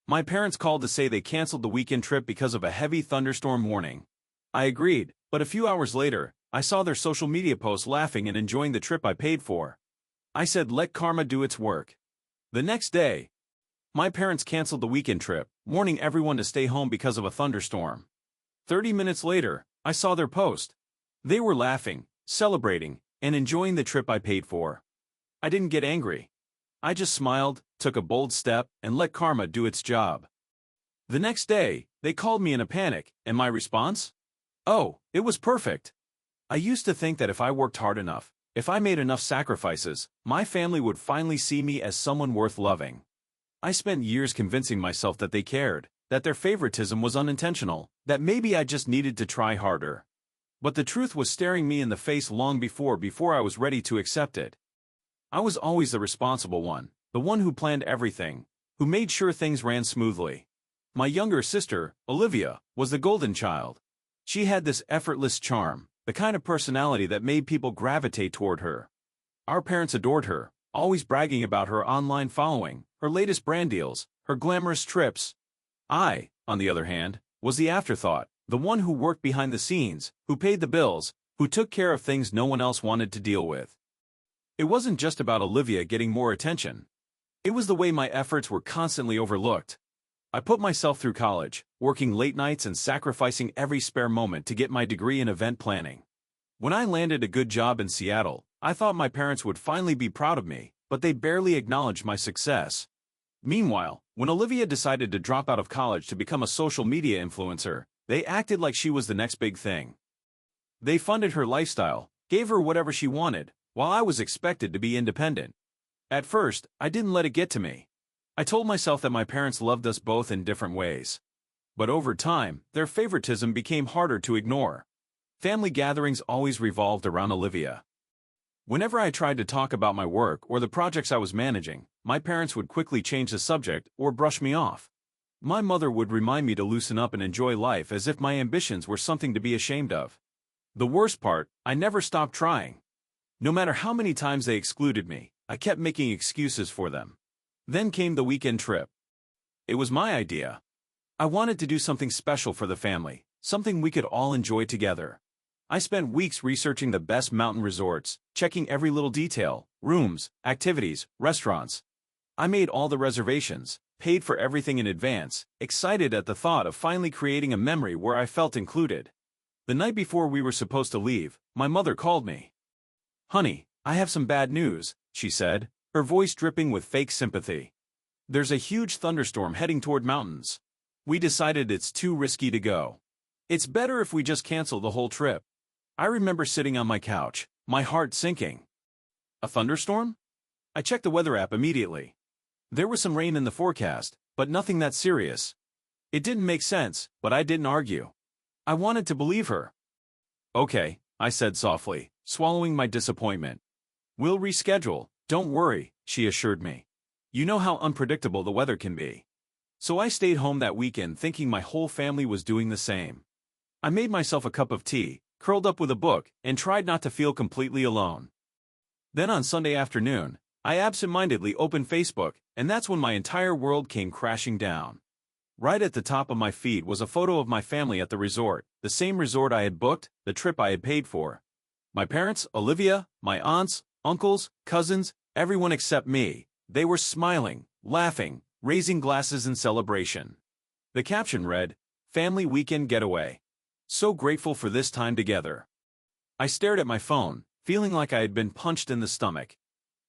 My parents called to say they canceled the weekend trip because of a heavy thunderstorm warning. I agreed, but a few hours later, I saw their social media posts laughing and enjoying the trip I paid for. I said let karma do its work. The next day, my parents canceled the weekend trip, warning everyone to stay home because of a thunderstorm. 30 minutes later, I saw their post. They were laughing, celebrating, and enjoying the trip I paid for. I didn't get angry. I just smiled, took a bold step, and let karma do its job. The next day, they called me in a panic, and my response? Oh, it was perfect. I used to think that if I worked hard enough, if I made enough sacrifices, my family would finally see me as someone worth loving. I spent years convincing myself that they cared, that their favoritism was unintentional, that maybe I just needed to try harder. But the truth was staring me in the face long before I was ready to accept it. I was always the responsible one, the one who planned everything, who made sure things ran smoothly. My younger sister, Olivia, was the golden child. She had this effortless charm, the kind of personality that made people gravitate toward her. Our parents adored her, always bragging about her online following, her latest brand deals, her glamorous trips. I, on the other hand, was the afterthought, the one who worked behind the scenes, who paid the bills, who took care of things no one else wanted to deal with. It wasn't just about Olivia getting more attention. It was the way my efforts were constantly overlooked. I put myself through college, working late nights and sacrificing every spare moment to get my degree in event planning. When I landed a good job in Seattle, I thought my parents would finally be proud of me, but they barely acknowledged my success. Meanwhile, when Olivia decided to drop out of college to become a social media influencer, they acted like she was the next big thing. They funded her lifestyle, gave her whatever she wanted, while I was expected to be independent. At first, I didn't let it get to me. I told myself that my parents loved us both in different ways. But over time, their favoritism became harder to ignore. Family gatherings always revolved around Olivia. Whenever I tried to talk about my work or the projects I was managing, my parents would quickly change the subject or brush me off. My mother would remind me to loosen up and enjoy life as if my ambitions were something to be ashamed of. The worst part, I never stopped trying. No matter how many times they excluded me, I kept making excuses for them. Then came the weekend trip. It was my idea. I wanted to do something special for the family, something we could all enjoy together. I spent weeks researching the best mountain resorts, checking every little detail, rooms, activities, restaurants. I made all the reservations, paid for everything in advance, excited at the thought of finally creating a memory where I felt included. The night before we were supposed to leave, my mother called me. "Honey, I have some bad news," she said, her voice dripping with fake sympathy. "There's a huge thunderstorm heading toward mountains. We decided it's too risky to go. It's better if we just cancel the whole trip." I remember sitting on my couch, my heart sinking. A thunderstorm? I checked the weather app immediately. There was some rain in the forecast, but nothing that serious. It didn't make sense, but I didn't argue. I wanted to believe her. "Okay," I said softly, swallowing my disappointment. "We'll reschedule, don't worry," she assured me. "You know how unpredictable the weather can be." So I stayed home that weekend thinking my whole family was doing the same. I made myself a cup of tea, curled up with a book, and tried not to feel completely alone. Then on Sunday afternoon, I absentmindedly opened Facebook, and that's when my entire world came crashing down. Right at the top of my feed was a photo of my family at the resort, the same resort I had booked, the trip I had paid for. My parents, Olivia, my aunts, uncles, cousins, everyone except me, they were smiling, laughing, raising glasses in celebration. The caption read, "Family Weekend Getaway. So grateful for this time together." I stared at my phone, feeling like I had been punched in the stomach.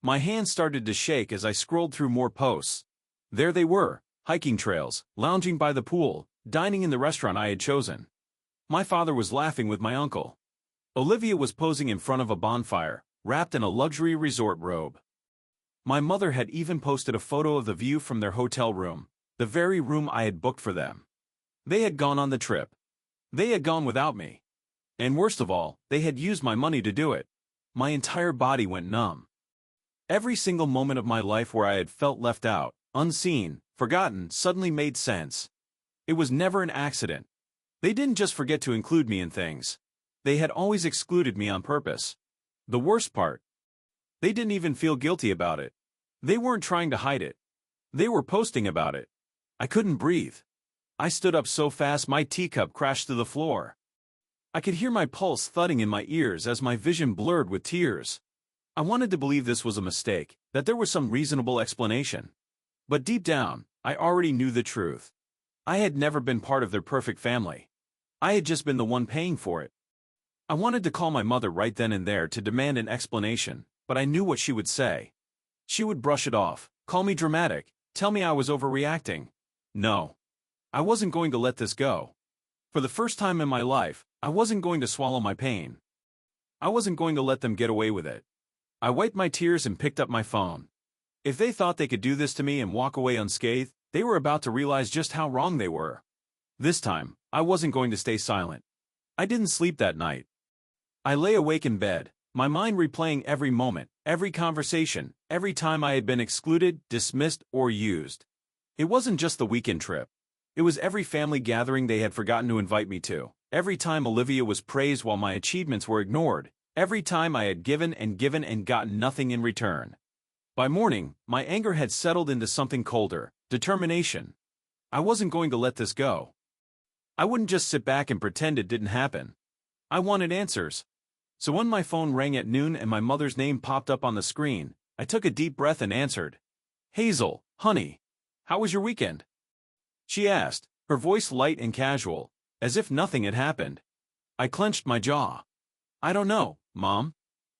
My hands started to shake as I scrolled through more posts. There they were, hiking trails, lounging by the pool, dining in the restaurant I had chosen. My father was laughing with my uncle. Olivia was posing in front of a bonfire, wrapped in a luxury resort robe. My mother had even posted a photo of the view from their hotel room, the very room I had booked for them. They had gone on the trip. They had gone without me. And worst of all, they had used my money to do it. My entire body went numb. Every single moment of my life where I had felt left out, unseen, forgotten, suddenly made sense. It was never an accident. They didn't just forget to include me in things. They had always excluded me on purpose. The worst part, they didn't even feel guilty about it. They weren't trying to hide it. They were posting about it. I couldn't breathe. I stood up so fast my teacup crashed to the floor. I could hear my pulse thudding in my ears as my vision blurred with tears. I wanted to believe this was a mistake, that there was some reasonable explanation. But deep down, I already knew the truth. I had never been part of their perfect family. I had just been the one paying for it. I wanted to call my mother right then and there to demand an explanation, but I knew what she would say. She would brush it off, call me dramatic, tell me I was overreacting. No. I wasn't going to let this go. For the first time in my life, I wasn't going to swallow my pain. I wasn't going to let them get away with it. I wiped my tears and picked up my phone. If they thought they could do this to me and walk away unscathed, they were about to realize just how wrong they were. This time, I wasn't going to stay silent. I didn't sleep that night. I lay awake in bed, my mind replaying every moment, every conversation, every time I had been excluded, dismissed, or used. It wasn't just the weekend trip. It was every family gathering they had forgotten to invite me to, every time Olivia was praised while my achievements were ignored, every time I had given and gotten nothing in return. By morning, my anger had settled into something colder, determination. I wasn't going to let this go. I wouldn't just sit back and pretend it didn't happen. I wanted answers. So when my phone rang at noon and my mother's name popped up on the screen, I took a deep breath and answered. "Hazel, honey, how was your weekend?" She asked, her voice light and casual, as if nothing had happened. I clenched my jaw. "I don't know, Mom.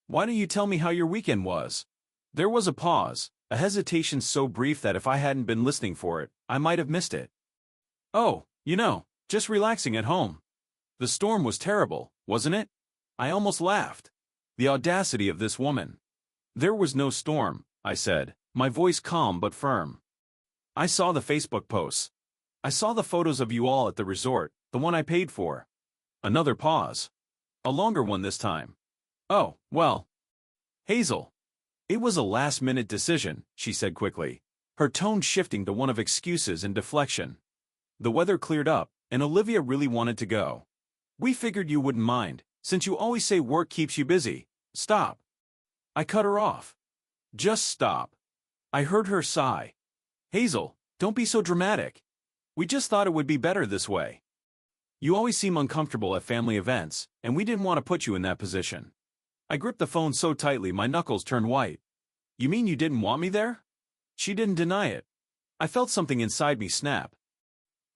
Why don't you tell me how your weekend was?" There was a pause, a hesitation so brief that if I hadn't been listening for it, I might have missed it. "Oh, just relaxing at home. The storm was terrible, wasn't it?" I almost laughed. The audacity of this woman. "There was no storm," I said, my voice calm but firm. "I saw the Facebook posts. I saw the photos of you all at the resort, the one I paid for." Another pause. A longer one this time. "Oh, well. Hazel." "It was a last-minute decision," she said quickly, her tone shifting to one of excuses and deflection. "The weather cleared up, and Olivia really wanted to go. We figured you wouldn't mind, since you always say work keeps you busy." "Stop." I cut her off. "Just stop." I heard her sigh. "Hazel, don't be so dramatic. We just thought it would be better this way. You always seem uncomfortable at family events, and we didn't want to put you in that position." I gripped the phone so tightly my knuckles turned white. "You mean you didn't want me there?" She didn't deny it. I felt something inside me snap.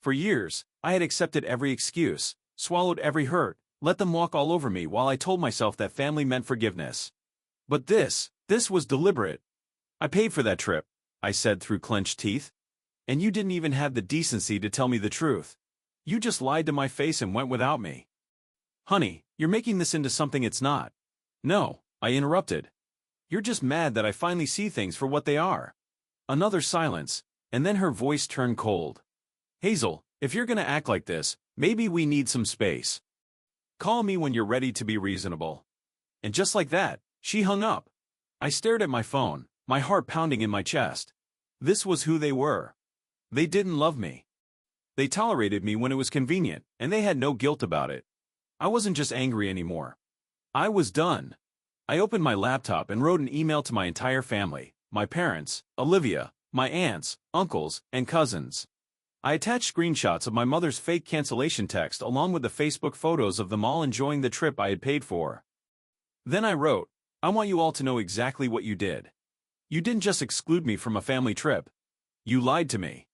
For years, I had accepted every excuse, swallowed every hurt, let them walk all over me while I told myself that family meant forgiveness. But this was deliberate. "I paid for that trip," I said through clenched teeth. "And you didn't even have the decency to tell me the truth. You just lied to my face and went without me." "Honey, you're making this into something it's not." "No," I interrupted. "You're just mad that I finally see things for what they are." Another silence, and then her voice turned cold. "Hazel, if you're gonna act like this, maybe we need some space. Call me when you're ready to be reasonable." And just like that, she hung up. I stared at my phone, my heart pounding in my chest. This was who they were. They didn't love me. They tolerated me when it was convenient, and they had no guilt about it. I wasn't just angry anymore. I was done. I opened my laptop and wrote an email to my entire family, my parents, Olivia, my aunts, uncles, and cousins. I attached screenshots of my mother's fake cancellation text along with the Facebook photos of them all enjoying the trip I had paid for. Then I wrote, "I want you all to know exactly what you did. You didn't just exclude me from a family trip. You lied to me.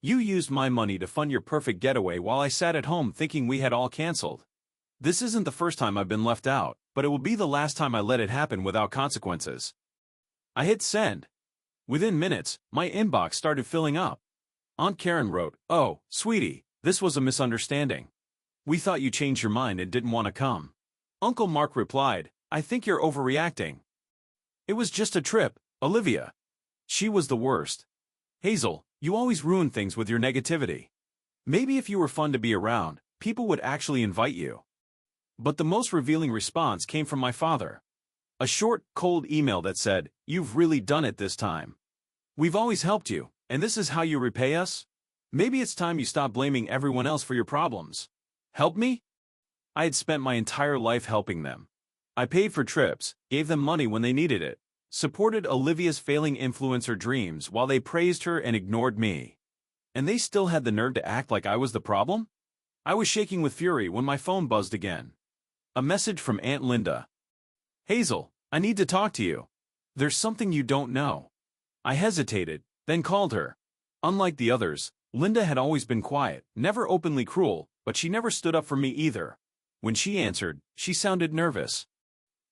You used my money to fund your perfect getaway while I sat at home thinking we had all canceled. This isn't the first time I've been left out, but it will be the last time I let it happen without consequences." I hit send. Within minutes, my inbox started filling up. Aunt Karen wrote, "Oh, sweetie, this was a misunderstanding. We thought you changed your mind and didn't want to come." Uncle Mark replied, "I think you're overreacting. It was just a trip, Olivia." She was the worst. "Hazel, you always ruin things with your negativity. Maybe if you were fun to be around, people would actually invite you." But the most revealing response came from my father. A short, cold email that said, "You've really done it this time. We've always helped you, and this is how you repay us? Maybe it's time you stop blaming everyone else for your problems." Help me? I had spent my entire life helping them. I paid for trips, gave them money when they needed it, supported Olivia's failing influencer dreams while they praised her and ignored me. And they still had the nerve to act like I was the problem? I was shaking with fury when my phone buzzed again. A message from Aunt Linda. Hazel, I need to talk to you. There's something you don't know. I hesitated, then called her. Unlike the others, Linda had always been quiet, never openly cruel, but she never stood up for me either. When she answered, she sounded nervous.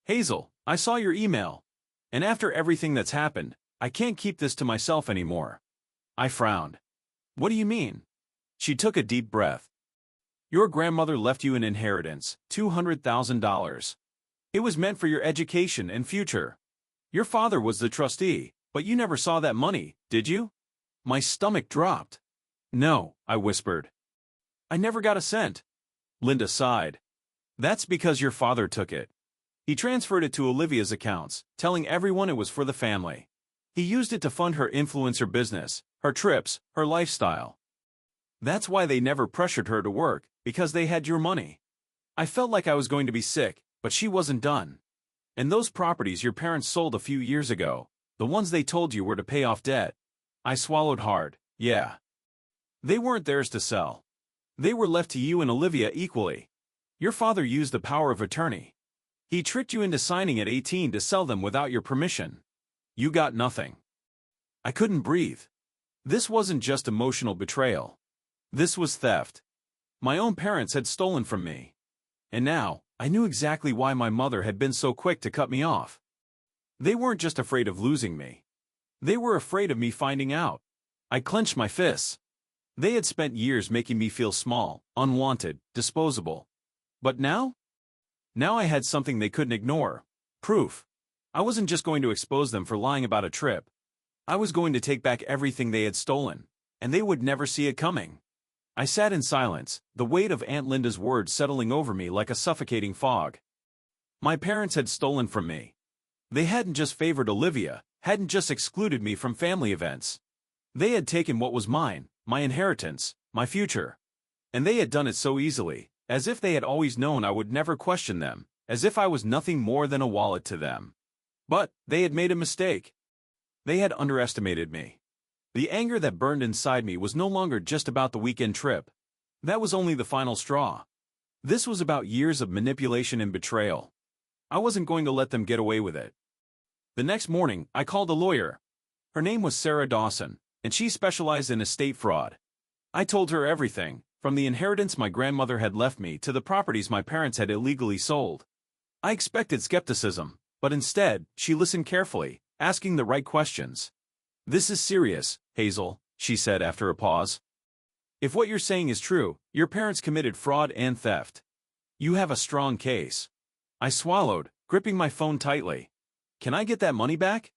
Hazel, I saw your email. And after everything that's happened, I can't keep this to myself anymore. I frowned. What do you mean? She took a deep breath. Your grandmother left you an inheritance, $200,000. It was meant for your education and future. Your father was the trustee, but you never saw that money, did you? My stomach dropped. No, I whispered. I never got a cent. Linda sighed. That's because your father took it. He transferred it to Olivia's accounts, telling everyone it was for the family. He used it to fund her influencer business, her trips, her lifestyle. That's why they never pressured her to work, because they had your money. I felt like I was going to be sick, but she wasn't done. And those properties your parents sold a few years ago, the ones they told you were to pay off debt. I swallowed hard, yeah. They weren't theirs to sell. They were left to you and Olivia equally. Your father used the power of attorney. He tricked you into signing at 18 to sell them without your permission. You got nothing. I couldn't breathe. This wasn't just emotional betrayal. This was theft. My own parents had stolen from me. And now, I knew exactly why my mother had been so quick to cut me off. They weren't just afraid of losing me. They were afraid of me finding out. I clenched my fists. They had spent years making me feel small, unwanted, disposable. But now? Now I had something they couldn't ignore. Proof. I wasn't just going to expose them for lying about a trip. I was going to take back everything they had stolen, and they would never see it coming. I sat in silence, the weight of Aunt Linda's words settling over me like a suffocating fog. My parents had stolen from me. They hadn't just favored Olivia, hadn't just excluded me from family events. They had taken what was mine, my inheritance, my future. And they had done it so easily, as if they had always known I would never question them, as if I was nothing more than a wallet to them. But they had made a mistake. They had underestimated me. The anger that burned inside me was no longer just about the weekend trip. That was only the final straw. This was about years of manipulation and betrayal. I wasn't going to let them get away with it. The next morning, I called a lawyer. Her name was Sarah Dawson, and she specialized in estate fraud. I told her everything, from the inheritance my grandmother had left me to the properties my parents had illegally sold. I expected skepticism, but instead, she listened carefully, asking the right questions. This is serious, Hazel, she said after a pause. If what you're saying is true, your parents committed fraud and theft. You have a strong case. I swallowed, gripping my phone tightly. Can I get that money back?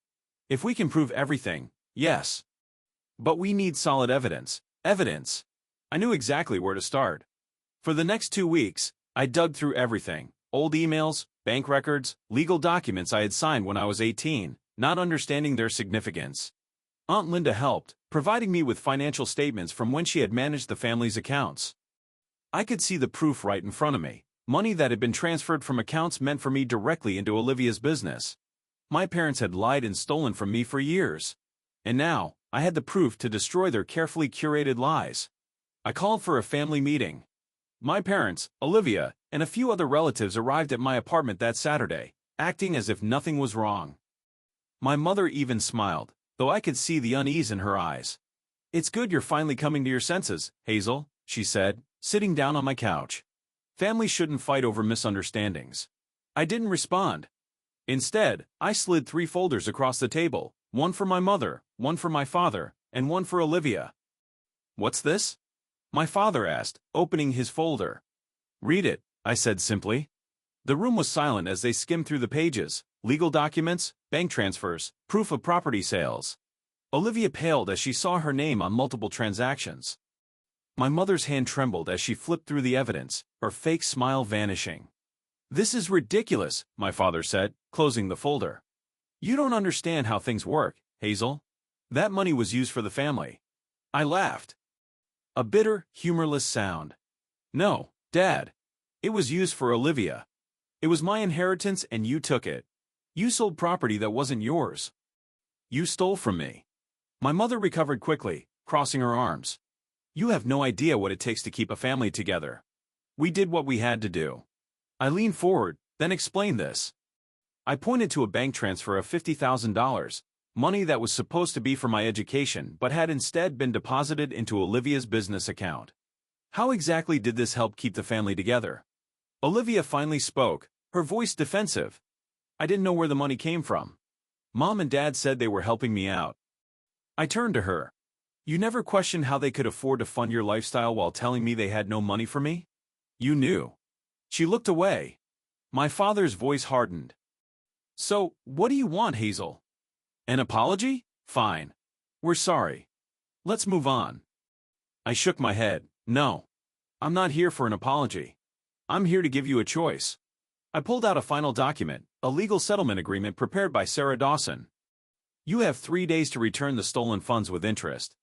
If we can prove everything, yes. But we need solid evidence. Evidence. I knew exactly where to start. For the next 2 weeks, I dug through everything. Old emails, bank records, legal documents I had signed when I was 18, not understanding their significance. Aunt Linda helped, providing me with financial statements from when she had managed the family's accounts. I could see the proof right in front of me, money that had been transferred from accounts meant for me directly into Olivia's business. My parents had lied and stolen from me for years. And now, I had the proof to destroy their carefully curated lies. I called for a family meeting. My parents, Olivia, and a few other relatives arrived at my apartment that Saturday, acting as if nothing was wrong. My mother even smiled, though I could see the unease in her eyes. It's good you're finally coming to your senses, Hazel, she said, sitting down on my couch. Families shouldn't fight over misunderstandings. I didn't respond. Instead, I slid 3 folders across the table, one for my mother, one for my father, and one for Olivia. What's this? My father asked, opening his folder. Read it, I said simply. The room was silent as they skimmed through the pages, legal documents, bank transfers, proof of property sales. Olivia paled as she saw her name on multiple transactions. My mother's hand trembled as she flipped through the evidence, her fake smile vanishing. This is ridiculous, my father said, closing the folder. You don't understand how things work, Hazel. That money was used for the family. I laughed. A bitter, humorless sound. No, Dad. It was used for Olivia. It was my inheritance and you took it. You sold property that wasn't yours. You stole from me. My mother recovered quickly, crossing her arms. You have no idea what it takes to keep a family together. We did what we had to do. I leaned forward, then explained this. I pointed to a bank transfer of $50,000, money that was supposed to be for my education but had instead been deposited into Olivia's business account. How exactly did this help keep the family together? Olivia finally spoke, her voice defensive. I didn't know where the money came from. Mom and Dad said they were helping me out. I turned to her. You never questioned how they could afford to fund your lifestyle while telling me they had no money for me? You knew. She looked away. My father's voice hardened. So, what do you want, Hazel? An apology? Fine. We're sorry. Let's move on. I shook my head. No. I'm not here for an apology. I'm here to give you a choice. I pulled out a final document, a legal settlement agreement prepared by Sarah Dawson. You have 3 days to return the stolen funds with interest.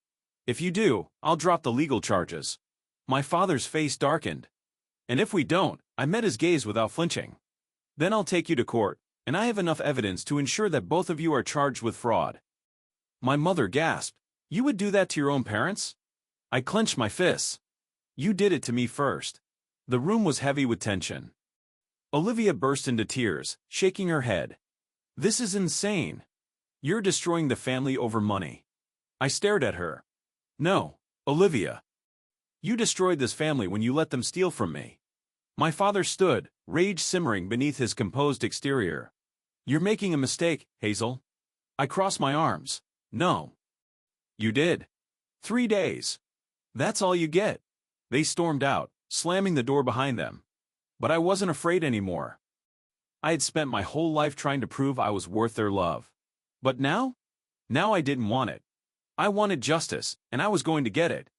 If you do, I'll drop the legal charges. My father's face darkened. And if we don't, I met his gaze without flinching. Then I'll take you to court, and I have enough evidence to ensure that both of you are charged with fraud. My mother gasped. You would do that to your own parents? I clenched my fists. You did it to me first. The room was heavy with tension. Olivia burst into tears, shaking her head. This is insane. You're destroying the family over money. I stared at her. No, Olivia. You destroyed this family when you let them steal from me. My father stood, rage simmering beneath his composed exterior. You're making a mistake, Hazel. I crossed my arms. No. You did. 3 days. That's all you get. They stormed out, slamming the door behind them. But I wasn't afraid anymore. I had spent my whole life trying to prove I was worth their love. But now? Now I didn't want it. I wanted justice, and I was going to get it.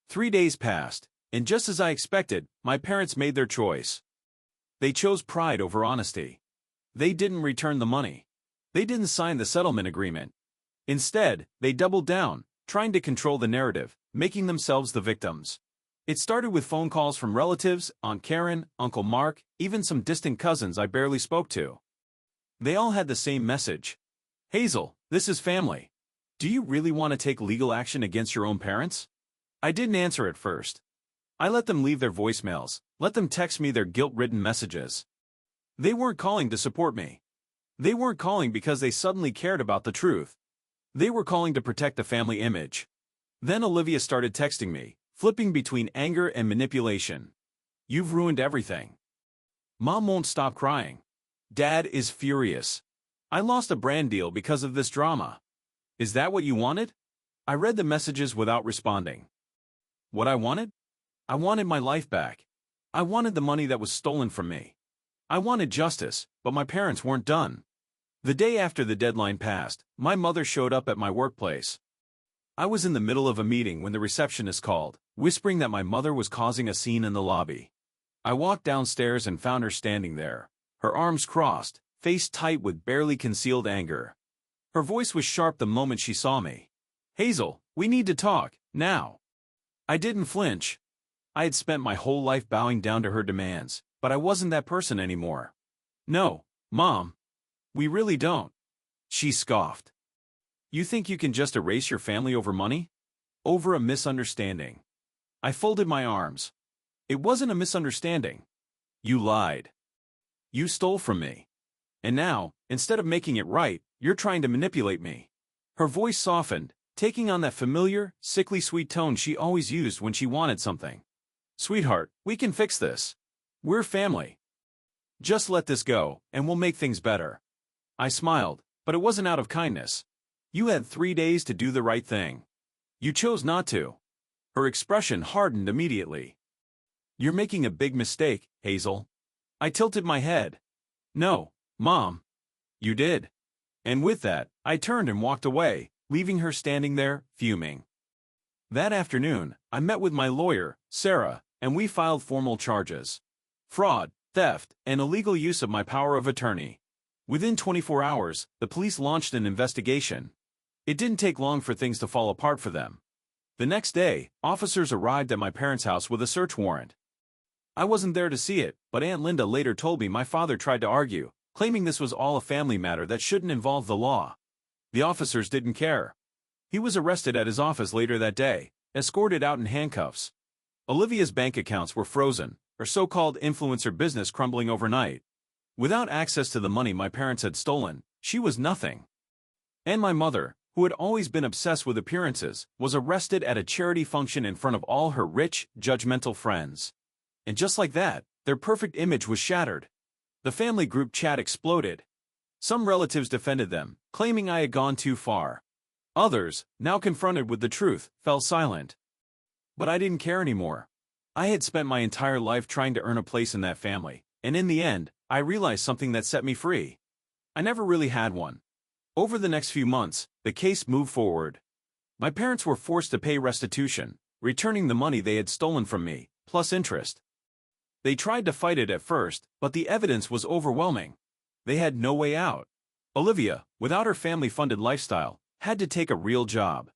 3 days passed, and just as I expected, my parents made their choice. They chose pride over honesty. They didn't return the money. They didn't sign the settlement agreement. Instead, they doubled down, trying to control the narrative, making themselves the victims. It started with phone calls from relatives, Aunt Karen, Uncle Mark, even some distant cousins I barely spoke to. They all had the same message. Hazel, this is family. Do you really want to take legal action against your own parents? I didn't answer at first. I let them leave their voicemails, let them text me their guilt-ridden messages. They weren't calling to support me. They weren't calling because they suddenly cared about the truth. They were calling to protect the family image. Then Olivia started texting me, flipping between anger and manipulation. You've ruined everything. Mom won't stop crying. Dad is furious. I lost a brand deal because of this drama. Is that what you wanted? I read the messages without responding. What I wanted? I wanted my life back. I wanted the money that was stolen from me. I wanted justice, but my parents weren't done. The day after the deadline passed, my mother showed up at my workplace. I was in the middle of a meeting when the receptionist called, whispering that my mother was causing a scene in the lobby. I walked downstairs and found her standing there, her arms crossed, face tight with barely concealed anger. Her voice was sharp the moment she saw me. Hazel, we need to talk, now. I didn't flinch. I had spent my whole life bowing down to her demands, but I wasn't that person anymore. No, Mom. We really don't. She scoffed. You think you can just erase your family over money? Over a misunderstanding. I folded my arms. It wasn't a misunderstanding. You lied. You stole from me. And now, instead of making it right, you're trying to manipulate me. Her voice softened, taking on that familiar, sickly sweet tone she always used when she wanted something. Sweetheart, we can fix this. We're family. Just let this go, and we'll make things better. I smiled, but it wasn't out of kindness. You had 3 days to do the right thing. You chose not to. Her expression hardened immediately. You're making a big mistake, Hazel. I tilted my head. No, Mom. You did. And with that, I turned and walked away, leaving her standing there, fuming. That afternoon, I met with my lawyer, Sarah, and we filed formal charges. Fraud, theft, and illegal use of my power of attorney. Within 24 hours, the police launched an investigation. It didn't take long for things to fall apart for them. The next day, officers arrived at my parents' house with a search warrant. I wasn't there to see it, but Aunt Linda later told me my father tried to argue, claiming this was all a family matter that shouldn't involve the law. The officers didn't care. He was arrested at his office later that day, escorted out in handcuffs. Olivia's bank accounts were frozen, her so-called influencer business crumbling overnight. Without access to the money my parents had stolen, she was nothing. And my mother, who had always been obsessed with appearances, was arrested at a charity function in front of all her rich, judgmental friends. And just like that, their perfect image was shattered. The family group chat exploded. Some relatives defended them, claiming I had gone too far. Others, now confronted with the truth, fell silent. But I didn't care anymore. I had spent my entire life trying to earn a place in that family, and in the end, I realized something that set me free. I never really had one. Over the next few months, the case moved forward. My parents were forced to pay restitution, returning the money they had stolen from me, plus interest. They tried to fight it at first, but the evidence was overwhelming. They had no way out. Olivia, without her family-funded lifestyle, had to take a real job.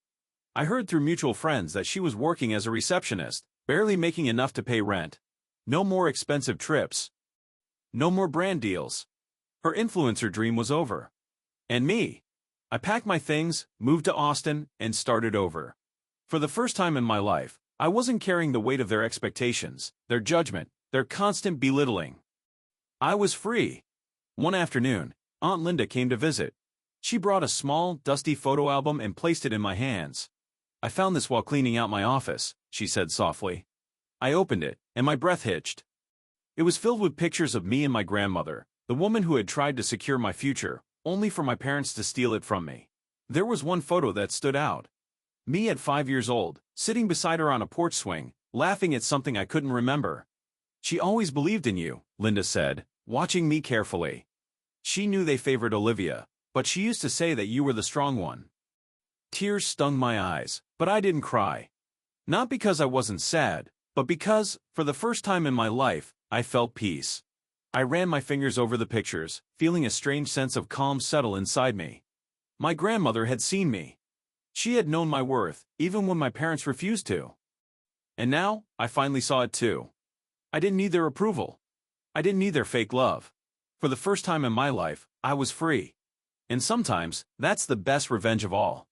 I heard through mutual friends that she was working as a receptionist, barely making enough to pay rent. No more expensive trips. No more brand deals. Her influencer dream was over. And me. I packed my things, moved to Austin, and started over. For the first time in my life, I wasn't carrying the weight of their expectations, their judgment, their constant belittling. I was free. One afternoon, Aunt Linda came to visit. She brought a small, dusty photo album and placed it in my hands. "I found this while cleaning out my office," she said softly. I opened it, and my breath hitched. It was filled with pictures of me and my grandmother, the woman who had tried to secure my future, only for my parents to steal it from me. There was one photo that stood out. Me at 5 years old, sitting beside her on a porch swing, laughing at something I couldn't remember. "She always believed in you," Linda said, watching me carefully. "She knew they favored Olivia, but she used to say that you were the strong one." Tears stung my eyes, but I didn't cry. Not because I wasn't sad, but because, for the first time in my life, I felt peace. I ran my fingers over the pictures, feeling a strange sense of calm settle inside me. My grandmother had seen me. She had known my worth, even when my parents refused to. And now, I finally saw it too. I didn't need their approval. I didn't need their fake love. For the first time in my life, I was free. And sometimes, that's the best revenge of all.